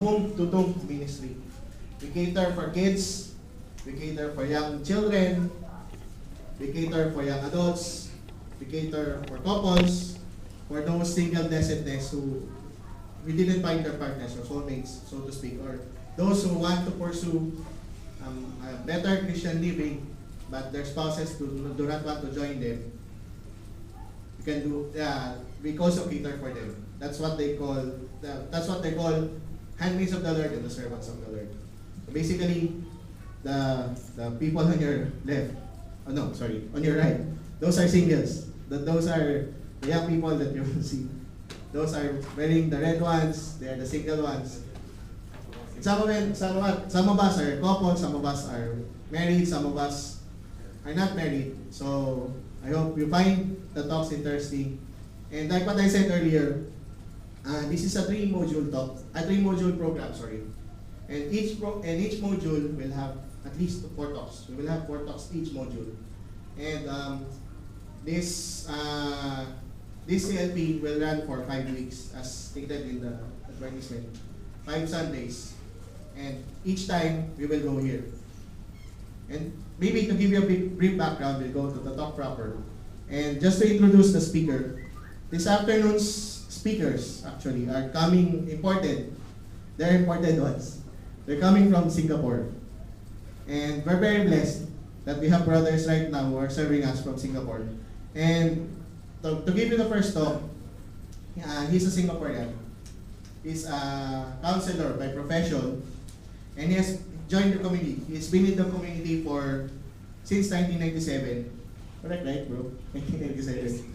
Home to Tung ministry. We cater for kids, we cater for young children, we cater for young adults, we cater for couples, for those single blessedness who we didn't find their partners or soulmates, so to speak, or those who want to pursue a better Christian living, but their spouses do not want to join them. We can do, we also cater for them. That's what they call handmaids of the Lord and the servants of the Lord. So basically, the people on your left, on your right, those are singles. Those are the young people that you will see. Those are wearing the red ones. They are the single ones. And some of us are couples. Some of us are married. Some of us are not married. So I hope you find the talks interesting. And like what I said earlier, this is a three module program. And each module will have at least 4 talks. We will have 4 talks each module. And this CLP will run for 5 weeks, as stated in the advertisement. 5 Sundays, and each time we will go here. And maybe to give you a brief background, we'll go to the talk proper. And just to introduce the speaker, this afternoon's speakers actually are coming imported. They're imported ones. They're coming from Singapore. And we're very blessed that we have brothers right now who are serving us from Singapore. And to give you the first talk, he's a Singaporean. He's a counselor by profession, and he has joined the community. He's been in the community since 1997. Correct, right, bro? 1997.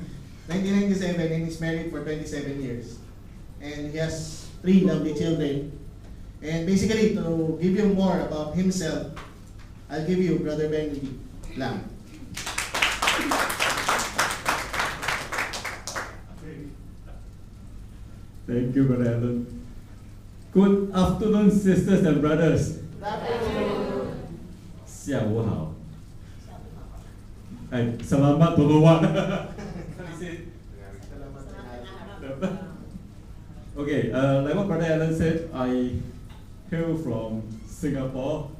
1997, and he's married for 27 years. And he has 3 lovely children. And basically, to give you more about himself, I'll give you Brother Benny Lam. Thank you, Brother Alan. Good afternoon, sisters and brothers. Good afternoon. 下午好. Selamat don't know what. Okay, like what Brother Alan said, I hail from Singapore.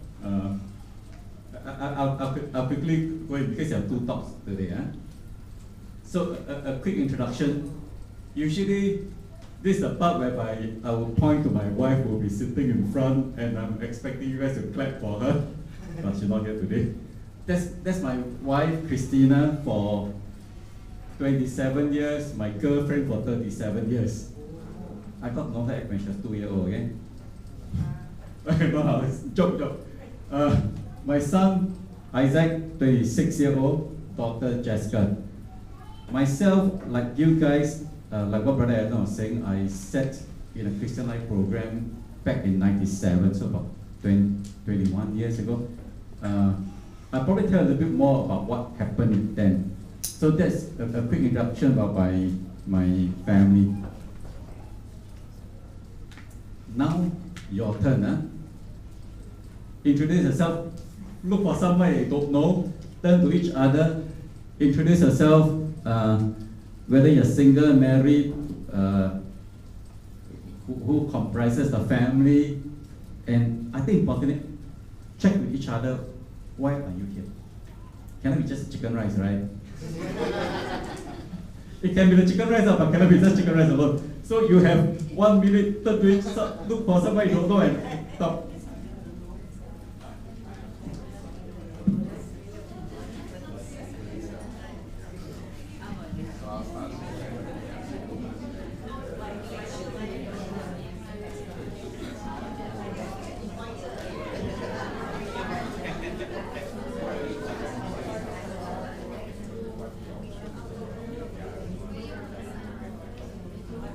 I'll quickly go in because you have 2 talks today. So a quick introduction. Usually, this is the part whereby I will point to my wife who will be sitting in front, and I'm expecting you guys to clap for her, but she's not here today. That's my wife, Christina, for 27 years, my girlfriend for 37 years. I got to know her when she was 2-year-old, okay? No, joke. My son, Isaac, 26-year-old, daughter, Jessica. Myself, like you guys, like what Brother Adam was saying, I sat in a Christian Life program back in 97, so about 21 years ago. I'll probably tell a little bit more about what happened then. So that's a quick introduction about my family. Now, your turn. Introduce yourself. Look for someone you don't know. Turn to each other. Introduce yourself. Whether you're single, married, who comprises the family, and I think importantly, check with each other, why are you here? Cannot be just chicken rice, right? It can be the chicken rice, but cannot be just chicken rice alone. So you have 1 minute, turn to each, look for somebody you don't know and talk.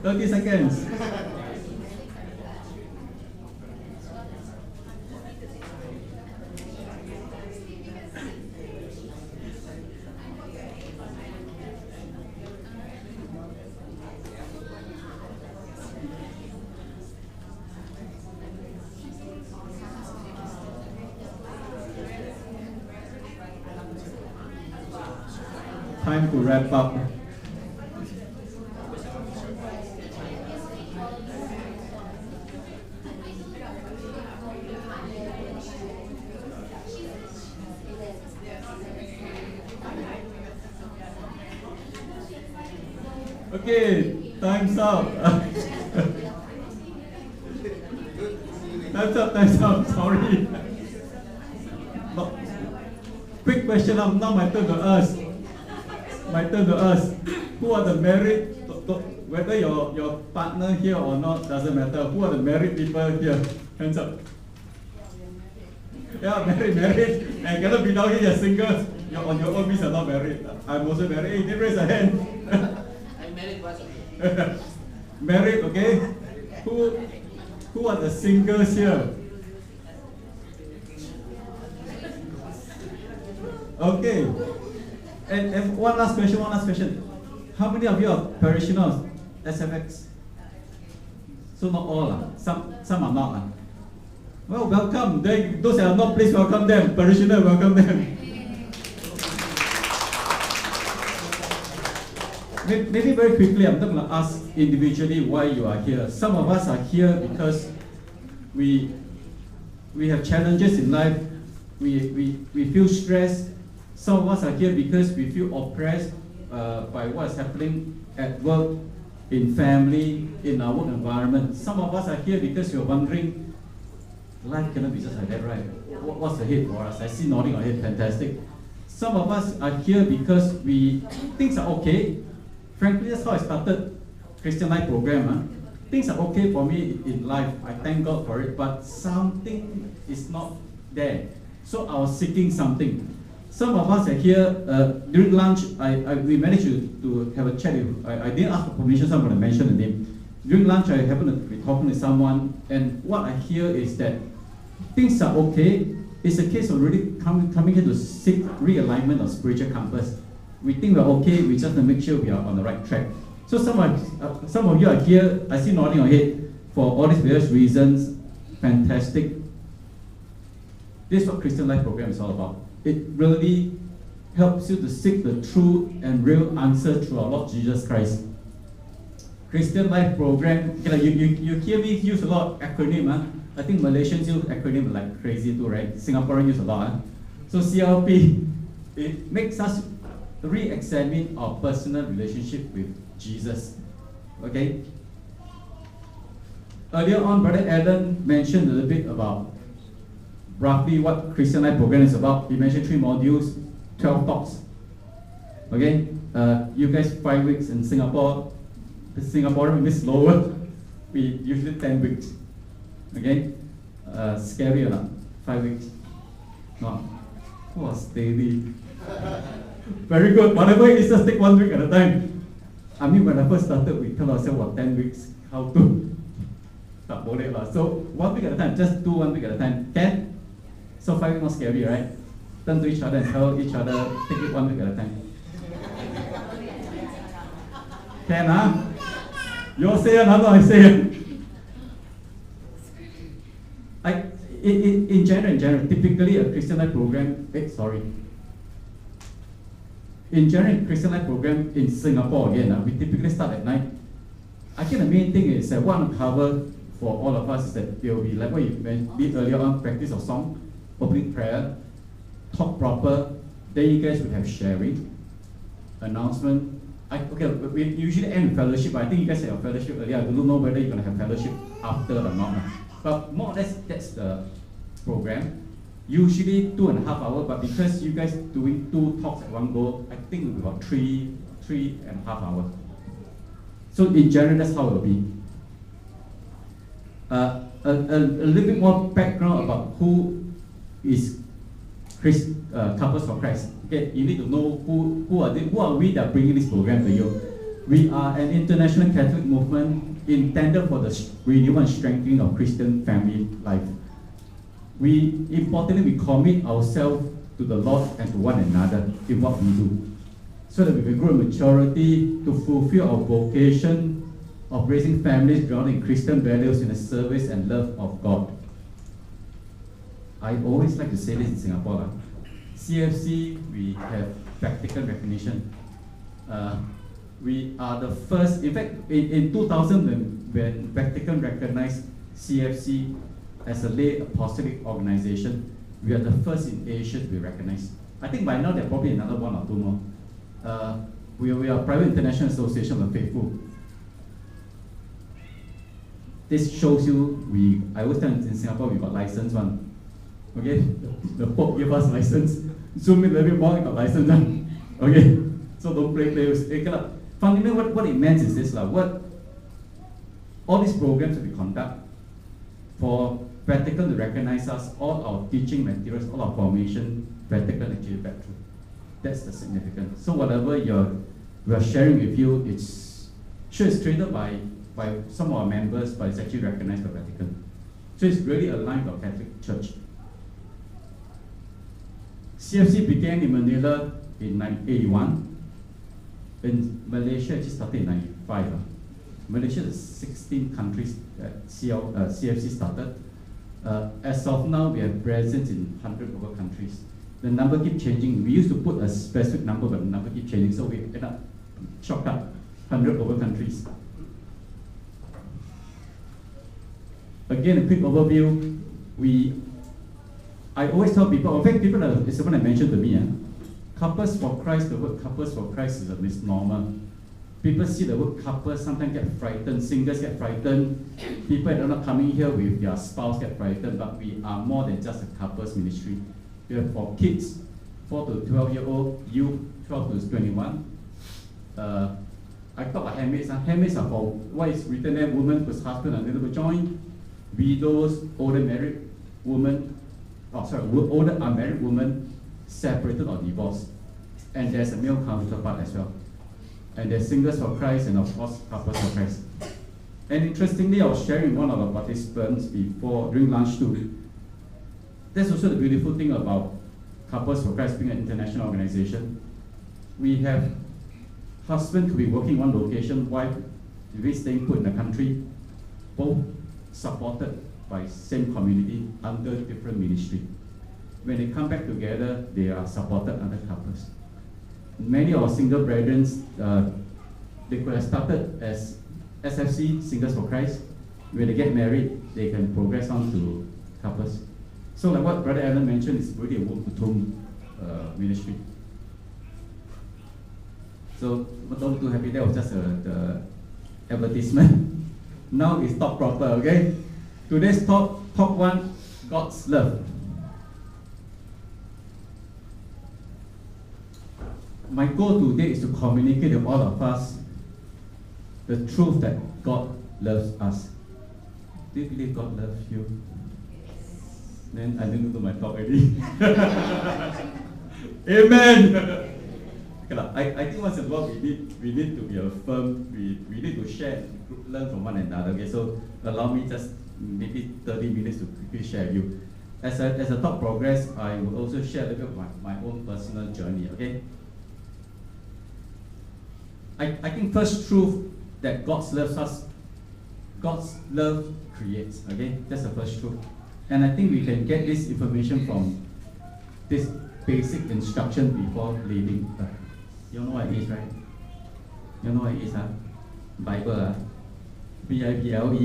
Thirty seconds. Time to wrap up. Okay, time's up. Time's up, sorry. No. Quick question now, my turn to ask. Who are the married, whether your partner here or not, doesn't matter. Who are the married people here? Hands up. Yeah, married. And cannot be down here, you're single. You're on your own means you're not married. I'm also married. Hey, didn't raise a hand. I'm married once. Married, okay? Who are the singles here? Okay. And one last question. How many of you are parishioners? SFX? So not all, some are not. Well, welcome. Those that are not, please welcome them. Parishioner, welcome them. Maybe very quickly, I'm not going to ask individually why you are here. Some of us are here because we have challenges in life. We feel stressed. Some of us are here because we feel oppressed by what's happening at work, in family, in our work environment. Some of us are here because you're wondering, life cannot be just like that, right? What's ahead for us? I see nodding our head, fantastic. Some of us are here because things are okay. Frankly, that's how I started Christian Life program. Things are okay for me in life. I thank God for it, but something is not there. So I was seeking something. Some of us are here, during lunch, we managed to have a chat. I didn't ask for permission, so I'm going to mention the name. During lunch, I happened to be talking to someone, and what I hear is that things are okay. It's a case of really coming here to seek realignment of spiritual compass. We think we're okay, we just want to make sure we are on the right track. So some of you are here, I see nodding your head, for all these various reasons. Fantastic. This is what Christian Life program is all about. It really helps you to seek the true and real answer through our Lord Jesus Christ. Christian Life program, you hear me use a lot of acronym. I think Malaysians use acronym like crazy too, right? Singaporeans use a lot. So CLP, it makes us re-examine our personal relationship with Jesus. Okay? Earlier on, Brother Alan mentioned a little bit about roughly what Christian Life program is about. He mentioned 3 modules, 12 talks. Okay? You guys 5 weeks in Singapore. The Singaporean maybe slower. We usually 10 weeks. Okay? Scary or not? 5 weeks. No. Was daily. Very good. Whatever it is, just take 1 week at a time. I mean, when I first started, we tell ourselves, 10 weeks, how to? Tak boleh lah. So 1 week at a time, just do 1 week at a time. Can? So 5 weeks not scary, right? Turn to each other and tell each other, take it 1 week at a time. Can, huh? You all say it, not I say it. In general, typically a Christian Life program, in general, Christian Life program in Singapore, again, we typically start at night. I think the main thing is that what I want to cover for all of us is that there will be, like what you did earlier on, practice of song, opening prayer, talk proper, then you guys will have sharing, announcement. We usually end with fellowship, but I think you guys have fellowship earlier. I don't know whether you're going to have fellowship after or not. But more or less, that's the program. Usually 2.5 hours, but because you guys doing 2 talks at one go, I think it will be about 3.5 hours. So in general, that's how it will be. A little bit more background about who is Couples for Christ. Okay, you need to know who are we that are bringing this program to you. We are an international Catholic movement intended for the renewal and strengthening of Christian family life. Importantly, we commit ourselves to the Lord and to one another in what we do, so that we can grow in maturity to fulfill our vocation of raising families grounded in Christian values in the service and love of God. I always like to say this in Singapore. CFC, we have Vatican recognition. We are the first, in fact, in 2000, when Vatican recognized CFC as a lay apostolic organization, we are the first in Asia to be recognized. I think by now there are probably another 1 or 2 more. we are a private international association of the faithful. This shows you, I always tell in Singapore we got license one. Okay, the Pope gave us license. Zoom in a little bit more, got license one. Okay, so don't play with. Fundamentally, what it means is this, what all these programs that we conduct for Vatican to recognize us, all our teaching materials, all our formation, Vatican actually back through. That's the significance. So whatever we are sharing with you, it's created by some of our members, but it's actually recognized by Vatican. So it's really aligned with our Catholic Church. CFC began in Manila in 1981. In Malaysia, it just started in 1995. Malaysia is 16 countries that CFC started. As of now, we have presence in 100 over countries. The number keeps changing. We used to put a specific number, but the number keeps changing, so we end up shortcut 100 over countries. Again, a quick overview. I always tell people, in fact, it's someone that mentioned to me, couples for Christ, the word couples for Christ is a misnomer. People see the word couple, sometimes get frightened, singles get frightened, people that are not coming here with their spouse get frightened, but we are more than just a couples ministry. We have for kids, 4 to 12-year-old, youth, 12 to 21. I talk about handmaids. Handmaids are for what is written there, women whose husband are unable to join, widows, older married women, older unmarried women, separated or divorced. And there's a male counterpart as well. And there's singles for Christ and of course couples for Christ. And interestingly, I was sharing with one of our participants during lunch too. That's also the beautiful thing about Couples for Christ being an international organization. We have husband could be working one location, wife to be staying put in the country, both supported by same community under different ministry. When they come back together, they are supported under couples. Many of our single brethren, they could have started as SFC, Singles for Christ. When they get married, they can progress on to couples. So like what Brother Alan mentioned, is really a womb-to-tomb ministry. So don't too happy, that was just the advertisement. Now it's talk proper, okay? Today's talk 1, God's love. My goal today is to communicate with all of us the truth that God loves us. Do you believe God loves you? Then I didn't do my talk already. Amen. I think once in a while we need to be affirmed. We need to share, learn from one another. Okay, so allow me just maybe 30 minutes to quickly share with you. As a talk progress, I will also share a little bit of my own personal journey. Okay. I think first truth that God loves us, God's love creates, okay? That's the first truth. And I think we can get this information from this basic instruction before leaving Earth. You know what it is, right? You know what it is, huh? Bible, Bible.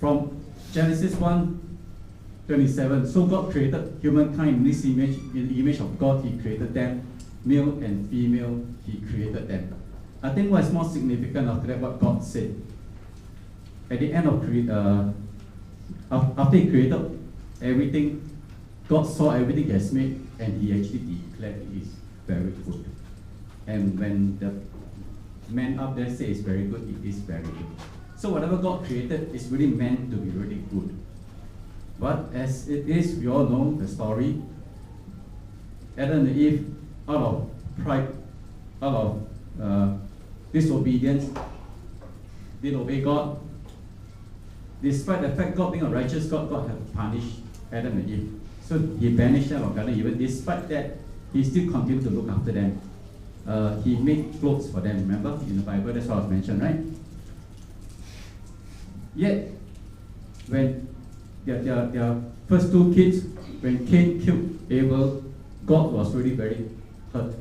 From Genesis 1:27, so God created humankind in this image, in the image of God, He created them. Male and female, He created them. I think what's more significant after that, what God said. At the end of after He created everything, God saw everything He has made, and He actually declared it is very good. And when the man up there says it's very good, it is very good. So whatever God created is really meant to be really good. But as it is, we all know the story. Adam and Eve, out of pride, out of disobedience, didn't obey God. Despite the fact God being a righteous God, God had punished Adam and Eve. So He banished them from Garden Eden. Despite that, He still continued to look after them. He made clothes for them. Remember in the Bible, that's what was mentioned, right? Yet, when their first two kids, when Cain killed Abel, God was really very hurt.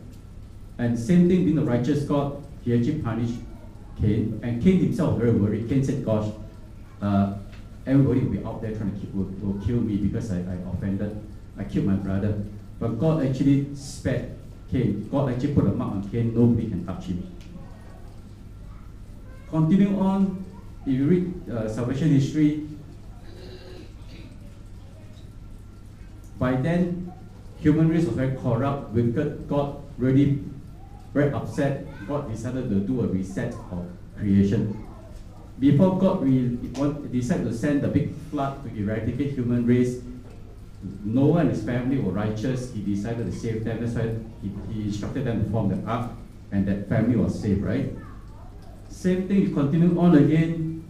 And same thing, being a righteous God, He actually punished Cain. And Cain himself was very worried. Cain said, gosh, everybody will be out there trying to will kill me because I offended, I killed my brother. But God actually spared Cain. God actually put a mark on Cain, nobody can touch him. Continue on, if you read salvation history, by then, human race was very corrupt, wicked. God really very upset. God decided to do a reset of creation. Before God decided to send the big flood to eradicate human race, Noah and his family were righteous. He decided to save them. That's why he instructed them to form the ark, and that family was saved, right? Same thing, you continue on again.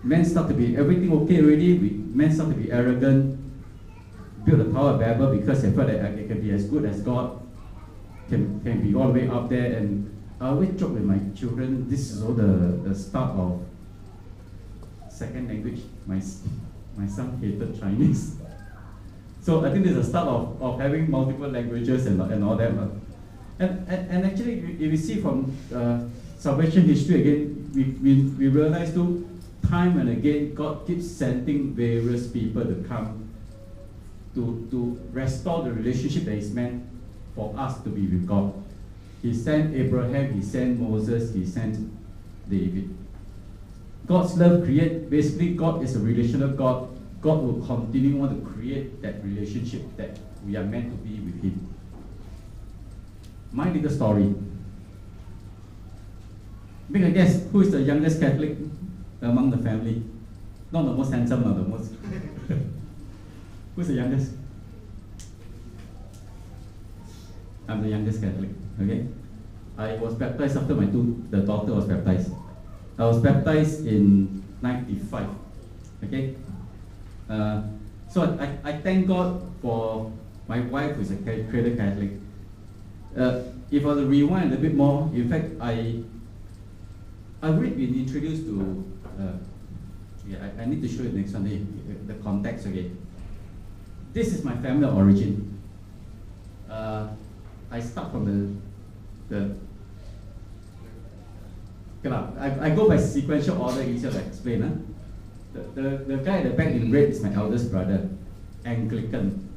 Men start to be, everything okay already. Men start to be arrogant. Build the Tower of Babel because they felt that it can be as good as God, can be all the way up there. And I always joke with my children, this is all the start of second language. My son hated Chinese. So I think this is the start of having multiple languages and all that. And actually, if you see from salvation history again, we realize too, time and again, God keeps sending various people to come to restore the relationship that is meant for us to be with God. He sent Abraham, he sent Moses, he sent David. God's love basically God is a relational God. God will continue want to create that relationship that we are meant to be with Him. My little story. Make a guess, who is the youngest Catholic among the family? Not the most handsome, not the most. Who's the youngest? I'm the youngest Catholic, okay? I was baptized after the daughter was baptized. I was baptized in 95, okay? So I thank God for my wife, who is a cradle Catholic. If I were to rewind a bit more, in fact, I've already been introduced to, I need to show you next Sunday, the context again. This is my family of origin. I start from I go by sequential order, easier to explain. The guy at the back in red is my eldest brother, Anglican.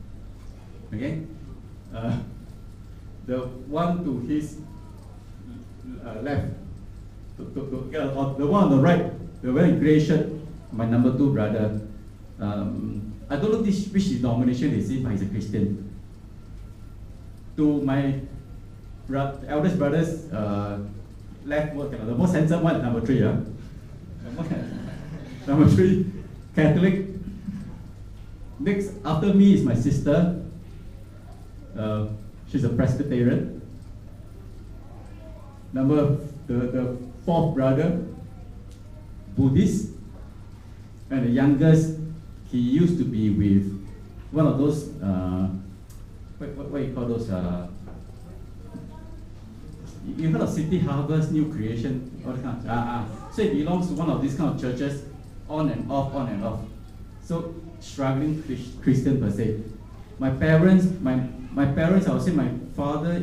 Okay? The one to his left, the one on the right, the wearing grey shirt, my number 2 brother. I don't know which denomination is in, but he's a Christian. To my eldest brother's left, the most handsome one, number 3. Number 3, Catholic. Next, after me is my sister. She's a Presbyterian. The 4th brother, Buddhist. And the youngest, he used to be with one of those, what do you call those, you heard of City Harvest, New Creation, all that kind of, so it belongs to one of these kind of churches, on and off, on and off. So, struggling Christian per se. My parents, I would say my father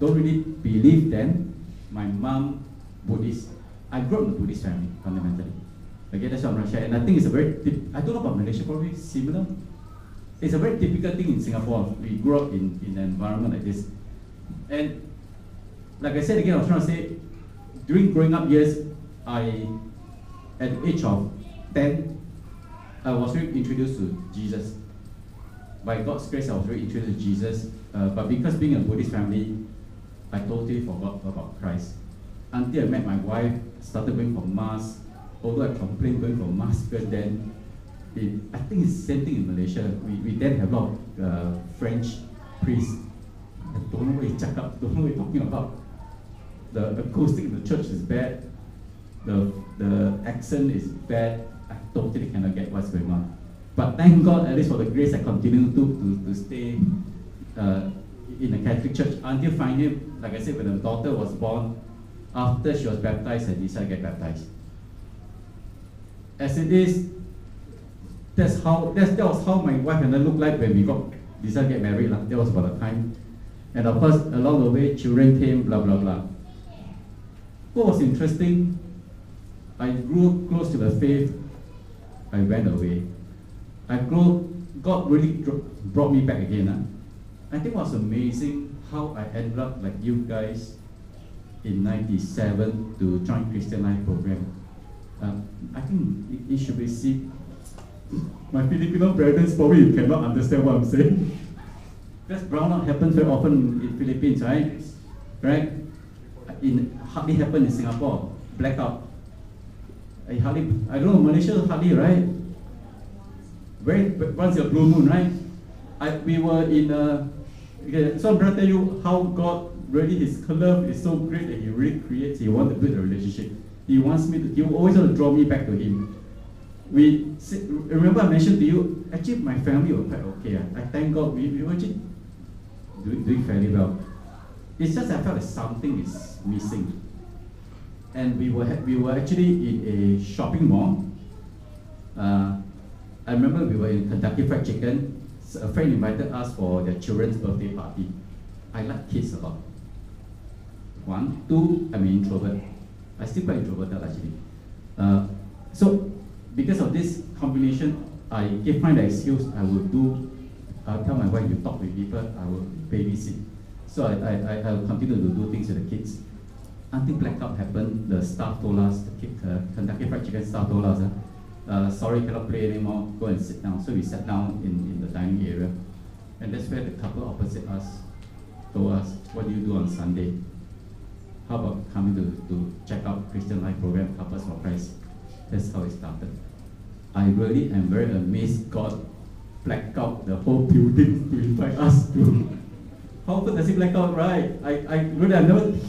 don't really believe them. My mom, Buddhist. I grew up in a Buddhist family, fundamentally. Okay, that's what I'm going to share. And I think it's a very, I don't know about Malaysia, probably similar. It's a very typical thing in Singapore. We grew up in an environment like this. And like I said again, I was trying to say, during growing up years, at the age of 10, I was really introduced to Jesus. By God's grace, I was really introduced to Jesus. But because being a Buddhist family, I totally forgot about Christ. Until I met my wife, started going for Mass. Although I complained going for Mass, because then, I think it's the same thing in Malaysia. We then have a lot of French priests. I don't know what you check up, don't know what you're talking about. The acoustic in the church is bad. The accent is bad. I totally cannot get what's going on. But thank God, at least for the grace, I continue to stay in the Catholic Church until finally, like I said, when the daughter was born, after she was baptized, I decided to get baptized. As it is, that was how my wife and I looked like when we decided to get married. That was about the time. And of course, along the way, children came, blah, blah, blah. What was interesting, I grew close to the faith, I went away. God really brought me back again. I think it was amazing how I ended up like you guys in '97 to join Christian Life program. I think it should be seen. My Filipino parents probably cannot understand what I'm saying. Because brownout happens very often in Philippines, right? Right? Hardly happen in Singapore. Blackout. I don't know, Malaysia hardly, right? Once a blue moon, right? We were in so I'm going to tell you how God really, His love is so great that He really creates, He wants to build a relationship. He always want to draw me back to Him. Remember I mentioned to you, actually my family were quite okay. I thank God, we were actually doing fairly well. It's just I felt like something is missing. And we were actually in a shopping mall. I remember we were in Kentucky Fried Chicken. So a friend invited us for their children's birthday party. I like kids a lot. 1, 2, I'm an introvert. I still quite introverted actually. So because of this combination, I find the excuse I'll tell my wife, you talk with people, I will babysit. So I'll continue to do things with the kids. Until blackout happened, the staff told us, the Kentucky Fried Chicken staff told us, sorry, cannot play anymore, go and sit down. So we sat down in the dining area. And that's where the couple opposite us told us, what do you do on Sunday? How about coming to check out Christian Life program, Couples for Christ? That's how it started. I really am very amazed God blacked out the whole building to invite us to. How often does He black out, right? I really have never